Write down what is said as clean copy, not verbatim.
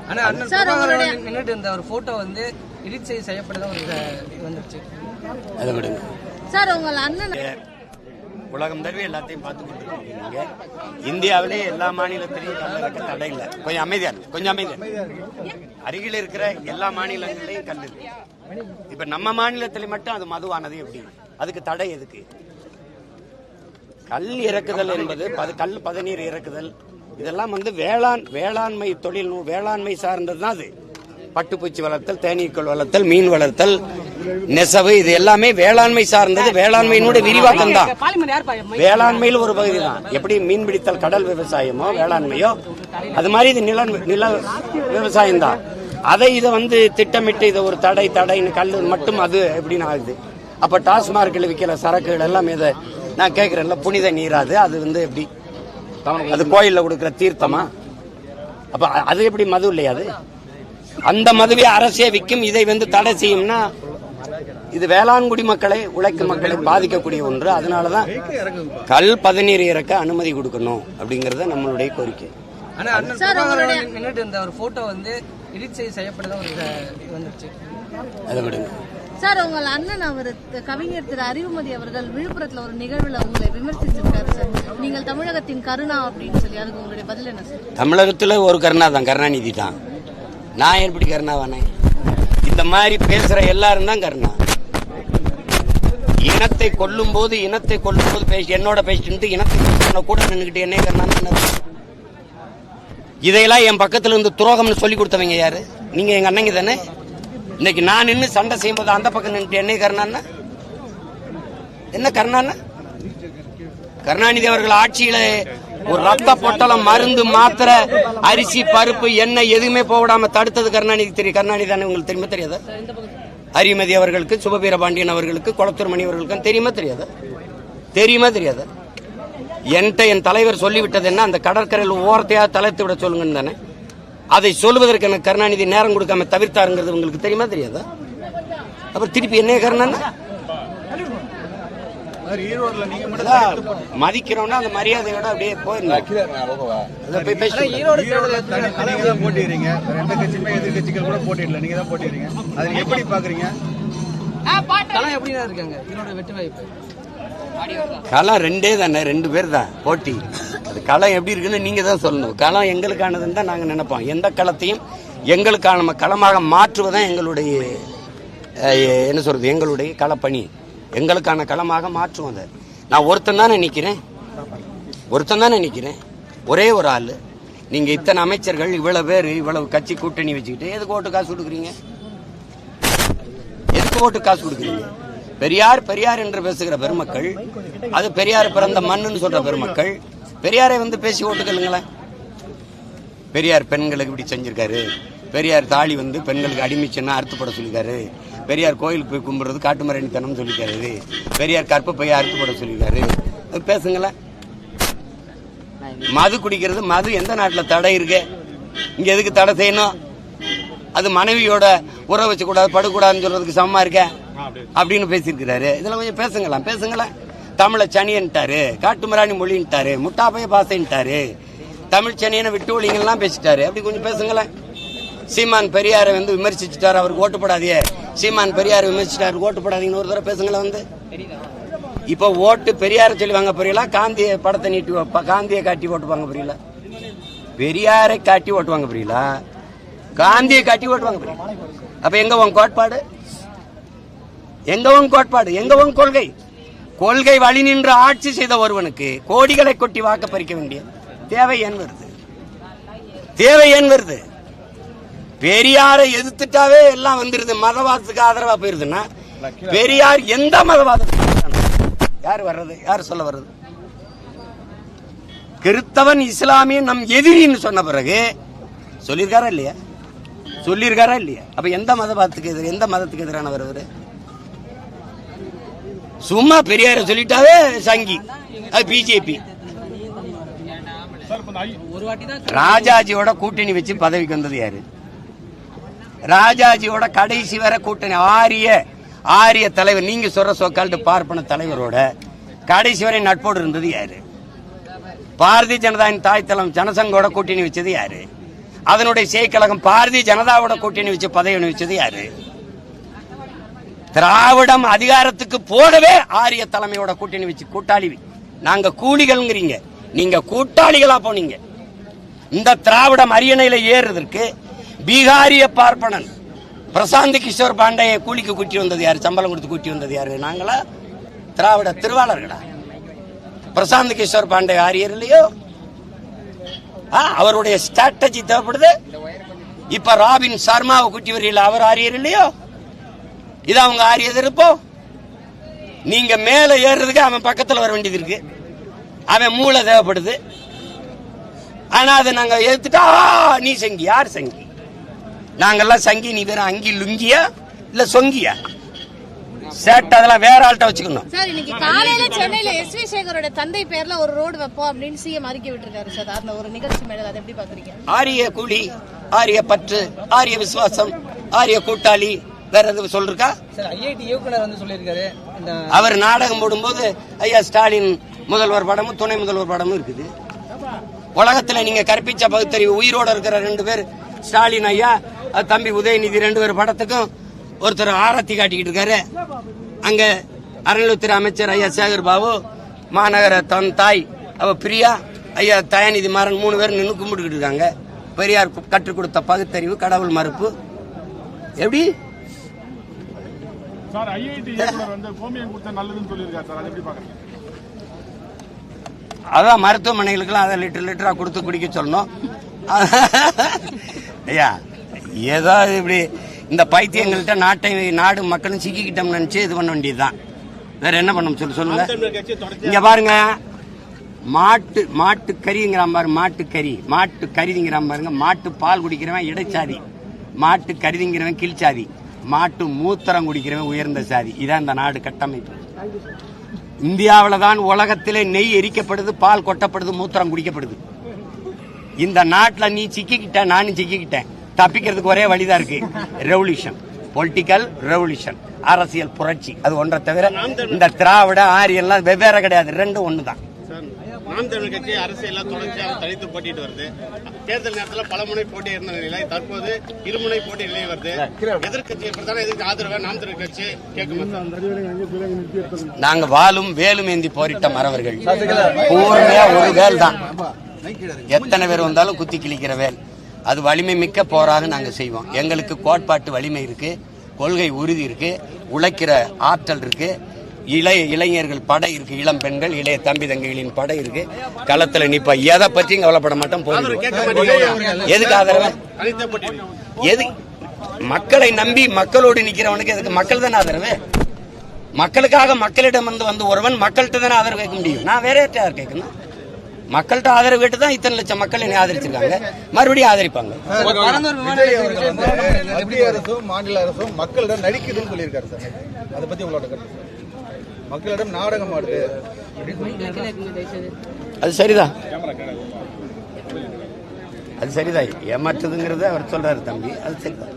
நின்னுட்டு இருந்த ஒரு போட்டோ வந்து எடிட் செய்யப்பட்டதா வந்துருச்சு. அதை விடுங்க சார். உங்கள் அண்ணன் உலகம் தடவை எல்லாத்தையும் பார்த்து கொண்டிருக்கீங்க. இந்தியாவிலே எல்லா மாநிலத்திலையும் கல் இறக்க தடை இல்லை. கொஞ்சம் அமைதியா அருகில் இருக்கிற எல்லா மாநிலங்களையும் கல் இருக்கு. இப்ப நம்ம மாநிலத்தில மட்டும் அது மதுவானது எப்படி? அதுக்கு தடை எதுக்கு? கல் இறக்குதல் என்பது கல் பதநீர் இறக்குதல் இதெல்லாம் வந்து வேளாண்மை தொழில் வேளாண்மை சார்ந்ததுதான். அது பட்டுப்பூச்சி வளர்த்தல், தேனீக்கள் வளர்த்தல், மீன் வளர்த்தல், நெசவு, இது எல்லாமே வேளாண்மை சார்ந்தது. வேளாண்மையினுடைய விரிவாக்கம் தான். வேளாண்மையில் ஒரு பகுதி தான். எப்படி மீன் பிடித்தல் கடல் விவசாயமோ வேளாண்மையோ அது மாதிரி இது நில விவசாயம் தான். இதை வந்து திட்டமிட்டு இதை ஒரு தடைன்னு கல் மட்டும் அது எப்படின்னு ஆகுது. அப்ப டாஸ்மார்க்கில் விற்கிற சரக்குகள் எல்லாம் இதை நான் கேட்கிறேன்ல, புனித நீராது அது வந்து எப்படி? அது கோயில்ல கொடுக்கிற தீர்த்தமா? அப்ப அது எப்படி மது இல்லையா? அது அந்த மதுவை அரசே விற்கும். இதை வந்து தடை செய்யும்னா இது வேளாண்குடி மக்களை, உழைக்கும் மக்களை பாதிக்கக்கூடிய ஒன்று. அதனாலதான் கல் பதநீர் இறக்க அனுமதி கொடுக்கணும் அப்படிங்கறத நம்மளுடைய கோரிக்கை. நின்னுட்டு இருந்த ஒரு போட்டோ வந்து எடிட் செய்யப்பட்டதா வந்துருச்சு. அதை விடுங்க சார். உங்கள் அண்ணன் அவர் கவிஞர் திரு அறிவுமதி அவர்கள் விழுப்புரத்துல ஒரு நிகழ்வுல உங்களை விமர்சிச்சிருக்காரு சார். நீங்கள் தமிழகத்தின் கருணா அப்படின்னு சொல்லி, அதுக்கு உங்களுடைய பதில் என்ன சார்? தமிழகத்துல ஒரு கருணா தான், கருணாநிதி தான். நான் எப்படி கருணாவானே? இந்த மாதிரி பேசுற எல்லாரும் தான் கருணா. இனத்தை கொல்லும் போது பேசி என்னோட பேசிட்டு இனத்தை கூட நின்றுகிட்டு என்ன கருணா? இதையெல்லாம் என் பக்கத்துல இருந்து துரோகம்னு சொல்லி கொடுத்தவங்க யாரு? நீங்க எங்க அண்ணங்க தானே. இன்னைக்கு நான் நின்று சண்டை செய்யும் போது அந்த பக்கம் நின்று என்ன கருணான்னா? என்ன கருணான்னா? கருணாநிதி அவர்கள் ஆட்சியில ஒரு ரத்த பொட்டலம், மருந்து, மாத்திரை, அரிசி, பருப்பு, எண்ணெய் எதுவுமே போடாம தடுத்தது கருணாநிதி. தெரியும். கருணாநிதி தானே உங்களுக்கு தெரியுமா தெரியாதா? அறிமதி அவர்களுக்கு, சுபவீரபாண்டியன் அவர்களுக்கு, குளத்தூர் மணி அவர்களுக்கு தெரியுமா தெரியாதா? என்கிட்ட என் தலைவர் சொல்லிவிட்டது என்ன? அந்த கடற்கரையில் ஓரத்தையாக தலைத்து விட சொல்லுங்கன்னு தானே. அதை சொல்லுவதற்கு எனக்கு கருணாநிதி நேரம் கொடுக்காம தவிர்த்தாருங்கிறது உங்களுக்கு தெரியுமா தெரியாதா? அப்புறம் திருப்பி என்ன கருணான்னா மதிக்கிறோம்னா அந்த மரியாதையோட அப்படியே போயிருந்தோம். களம் ரெண்டே தானே, 2 பேர் தான் போட்டி. அது களம் எப்படி இருக்குன்னு நீங்க தான் சொல்லணும். களம் எங்களுக்கானதுன்னு தான் நாங்க நினைப்போம். எந்த களத்தையும் எங்களுக்கான களமாக மாற்றுவதான் எங்களுடைய என்ன சொல்றது, எங்களுடைய களப்பணி. எங்களுக்கான களமாக மாற்றுவோம். அதை நான் ஒருத்தன் தானே நிக்கிறேன், ஒரே ஒரு ஆளு. நீங்க இத்தனை அமைச்சர்கள், இவ்வளவு பேர், இவ்வளவு கட்சி கூட்டணி வச்சுக்கிட்டு எதுக்கு ஓட்டு காசு கொடுக்குறீங்க? பெரியார் என்று பேசுகிற பெருமக்கள், அது பெரியார் பிறந்த மண்ணுன்னு சொல்ற பெருமக்கள், பெரியாரை வந்து பேசி ஓட்டுக்கலுங்களேன். பெரியார் பெண்களுக்கு இப்படி செஞ்சிருக்காரு, பெரியார் தாலி வந்து பெண்களுக்கு அடிமைச்சுன்னா அறுத்துப்பட சொல்லிருக்காரு, பெரியார் கோயிலுக்கு போய் கும்பிடுறது காட்டுமரணித்தனம் சொல்லிருக்காரு, பெரியார் கற்பப்பையை அறுத்துப்பட சொல்லிருக்காரு. அது பேசுங்களேன். மது குடிக்கிறது, மது எந்த நாட்டில் தடை இருக்கு? இங்க எதுக்கு தடை செய்யணும்? அது மனைவியோட உறவு வச்சு கூடாது, படக்கூடாதுன்னு சொல்றதுக்கு சமமா இருக்க அப்படின்னு பேசியிருக்கிறாரு. இதெல்லாம் கொஞ்சம் பேசுங்களேன். தமிழை சனியன்ட்டாரு, காட்டுமராணி மொழின்ட்டாரு, முட்டாப்பைய பாசைன்ட்டாரு, தமிழ் சனியனை விட்டு ஒழிங்கெல்லாம் பேசிட்டாரு. அப்படி கொஞ்சம் பேசுங்களேன். சீமான் பெரியாரை வந்து விமர்சிச்சுட்டாரு, அவருக்கு ஓட்டு போடாதே. சீமான் பெரியாரை விமர்சிச்சுட்டாரு, ஓட்டு போடாதீங்கன்னு ஒரு தடவை பேசுங்களேன். வந்து இப்ப ஓட்டு பெரியாரை சொல்லி வாங்க புரியல, காந்திய படத்தை நீட்டி காந்தியை காட்டி ஓட்டு வாங்க புரியல, பெரியாரை காட்டி ஓட்டு வாங்க புரியல, காந்தியை காட்டி ஓட்டு வாங்க புரியல. அப்ப எங்க உன் கோட்பாடு? எங்க உன் கொள்கை வழி நின்று ஆட்சி செய்த ஒருவனுக்கு கோடிகளை கொட்டி வாக்க பறிக்க வேண்டிய தேவை ஏன் வருது? பெரியாரை எதிர்த்துட்டாவே எல்லாம் வந்துருது. மதவாதத்துக்கு ஆதரவா போயிருதுன்னா பெரியார் எந்த மதவாதத்துக்கு யார் சொல்ல வர்றது? கிறிஸ்தவன் இஸ்லாமியன் நம் எதிரின்னு சொன்ன பிறகு சொல்லியிருக்காரா இல்லையா? அப்ப எந்த மதத்துக்கு எதிரானவர் அவரு? சும்மா பெரியார சொல்லிட்டாவே சங்கி, அது பிஜேபி. ராஜாஜியோட கூட்டணி வச்சு பதவிக்கு வந்தது யாரு? ராஜாஜியோட கடைசி வரை கூட்டணி ஆரிய தலைவர், நீங்க சொல்ற சோக்கால்டு பார்ப்பன தலைவரோட கடைசி வரை நட்போடு இருந்தது யாரு? பாரதிய ஜனதாவின் தாய் தளம் ஜனசங்கோட கூட்டணி வச்சது யாரு? அதனுடைய செயற்கழகம் பாரதிய ஜனதாவோட கூட்டணி வச்சு பதவி அனுபவிச்சது யாரு? திராவிடம் அதிகாரத்துக்கு போகவே ஆரிய தலைமையோட கூட்டணி வச்சு கூட்டாளி. நாங்க கூலிகள்ங்கிறீங்க, நீங்க கூட்டாளிகளா போனீங்க. இந்த திராவிடம் அரியணையில ஏறுவதற்கு பீகாரிய பார்ப்பனன் பிரசாந்த் கிஷோர் பாண்டைய கூலிக்கு கூட்டி வந்தது யாரு? சம்பளம் கொடுத்து கூட்டி வந்தது யாரு? நாங்களா? திராவிட திருவாளர்களா? பிரசாந்த் கிஷோர் பாண்டே ஆரியர் இல்லையோ? அவருடைய ஸ்ட்ராட்டஜி தேவைப்படுது. இப்ப ராபின் சர்மாவை கூட்டி வரீங்களா, அவர் ஆரியர் இல்லையோ? இது அவங்க ஆரிய எதிர்ப்போ? நீங்க மேல ஏறுறதுக்கு அவன் பக்கத்துல வர வேண்டியது இருக்கு, அவன் மூளை தேவைப்படுது. ஆனா அதை நாங்க எடுத்துட்டா நீ சங்கி. யார் சங்கி? நாங்கெல்லாம் சங்கி, நீ வேற அங்கி லுங்கியா இல்ல சொங்கியா? சேட் அதெல்லாம் வேற ஆள்கிட்ட வச்சுக்கணும். சார், இன்னைக்கு காலையில சென்னையில எஸ்.வி. சேகரோட தந்தை பேர்ல ஒரு ரோடு வைப்போம் அப்படின்னு சிஎம் அறிக்கை விட்டுருக்காரு சார். அந்த ஒரு நிகழ்ச்சி மேல அதை எப்படி பாக்குறீங்க? ஆரிய கூலி, ஆரிய பற்று, ஆரிய விசுவாசம், ஆரிய கூட்டாளி, வேற எதுவும் சொல்லிருக்கா? ஐஐடி இயக்குனர் வந்து சொல்லியிருக்காரு. அவர் நாடகம் போடும்போது ஐயா ஸ்டாலின் முதல்வர் படமும் துணை முதல்வர் படமும் இருக்குது. உலகத்துல நீங்க கற்பிச்ச பகுத்தறிவு உயிரோட இருக்கிற 2 பேர், ஸ்டாலின் ஐயா, தம்பி உதயநிதி, 2 பேர் படத்துக்கும் ஒருத்தர் ஆரத்தி காட்டிக்கிட்டு இருக்காரு. அங்க அறநிலையத்துறை அமைச்சர் ஐயா சேகர் பாபு, மாநகர தன் தாய் அவ பிரியா, ஐயா தயாநிதி மாறன் 3 பேர் நின்று கும்பிட்டுக்கிட்டு இருக்காங்க. பெரியார் கற்றுக் கொடுத்த பகுத்தறிவு, கடவுள் மறுப்பு. எப்படி சார் ஐஐடி இயக்குனர் வந்து கோமியம் கொடுத்தா நல்லதுன்னு சொல்லியிருக்காரு சார், அதை எப்படி பாக்குறீங்க? அதான் மருத்துவமனைகளுக்கெல்லாம் அதை லிட்டரா கொடுத்து குடிக்க சொல்லணும். ஐயா ஏதோ இப்படி இந்த பைத்தியங்கள்ட்ட நாடு மக்களும் சிக்கிக்கிட்டோம்னு நினைச்சு இது பண்ண வேண்டியதுதான். வேற என்ன பண்ண சொல்லுங்க. இங்க பாருங்க, மாட்டு கறிங்கிறான் பாரு, மாட்டு கறிங்கிறான் பாருங்க. மாட்டு பால் குடிக்கிறவன் இடைச்சாதி, மாட்டு கருதிங்கிறவன் கீழ்ச்சாதி, மாட்டு மூத்திரம் குடிக்கிறவன் உயர்ந்த சாதி. இதான் இந்த நாடு கட்டமைப்பு. இந்தியாவில தான் உலகத்திலே நெய் எரிக்கப்படுது, பால் கொட்டப்படுது, மூத்திரம் குடிக்கப்படுது. இந்த நாட்டில் நீ சிக்கிக்கிட்ட, நானும் சிக்கிக்கிட்டேன். தப்பிக்கிறதுக்கு ஒரே வழிதான் இருக்கு, ரெவல்யூஷன், பொலிட்டிக்கல் ரெவல்யூஷன், அரசியல் புரட்சி. அது ஒன்றை தவிர இந்த திராவிட ஆரியெல்லாம் வெவ்வேறு கிடையாது, ரெண்டும் ஒண்ணுதான். நாம் தமிழ் கட்சி அரசியல் தொடர்ச்சியாக தனித்து போட்டிட்டு வருது. தேர்தல் நேரத்தில் பல முனை போட்டி இருந்த நிலை தற்போது இருமுனை போட்டி நிலை வருது. எதிர்கட்சி ஆதரவு நாம் தமிழ் கட்சி கேட்கும். நாங்க வாலும் வேலும் ஏந்தி போரிட்ட மறவர்கள், பூர்மையா ஒரு வேல் தான். எத்தனை பேர் வந்தாலும் குத்தி கிழிக்கிற வேல். அது வலிமை மிக்க போராக நாங்க செய்வோம். எங்களுக்கு கோட்பாட்டு வலிமை இருக்கு, கொள்கை உறுதி இருக்கு, உழைக்கிற ஆற்றல் இருக்கு, இளைஞர்கள் படை இருக்கு, இளம் பெண்கள், இளைய தம்பி தங்கைகளின் படை இருக்கு. களத்துல நிப்ப எதை பற்றியும் கவலைப்பட மாட்டோம். எதுக்கு ஆதரவு? எது மக்களை நம்பி மக்களோடு நிக்கிறவனுக்கு எதுக்கு? மக்கள் தானே ஆதரவு. மக்களுக்காக மக்களிடம் வந்து ஒருவன் மக்கள்கிட்ட தானே ஆதரவு கேட்க முடியும். நான் வேற யார் கேட்கணும்? மக்கள்கிட்ட ஆதரவு கேட்டு தான் இத்தனை லட்சம் மக்கள் என்னை ஆதரிச்சிருக்காங்க, மறுபடியும் ஆதரிப்பாங்க. மத்திய அரசும் மாநில அரசும் மக்களிடம் நடிக்குதுன்னு சொல்லியிருக்காரு சார். அதை பத்தி உங்களோட கருத்து? மக்களிடம் நாடகம் ஆடுது. அது சரிதான், அது சரிதான். ஏமாற்றுதுங்கிறத அவர் சொல்றாரு தம்பி, அது சரிதான்.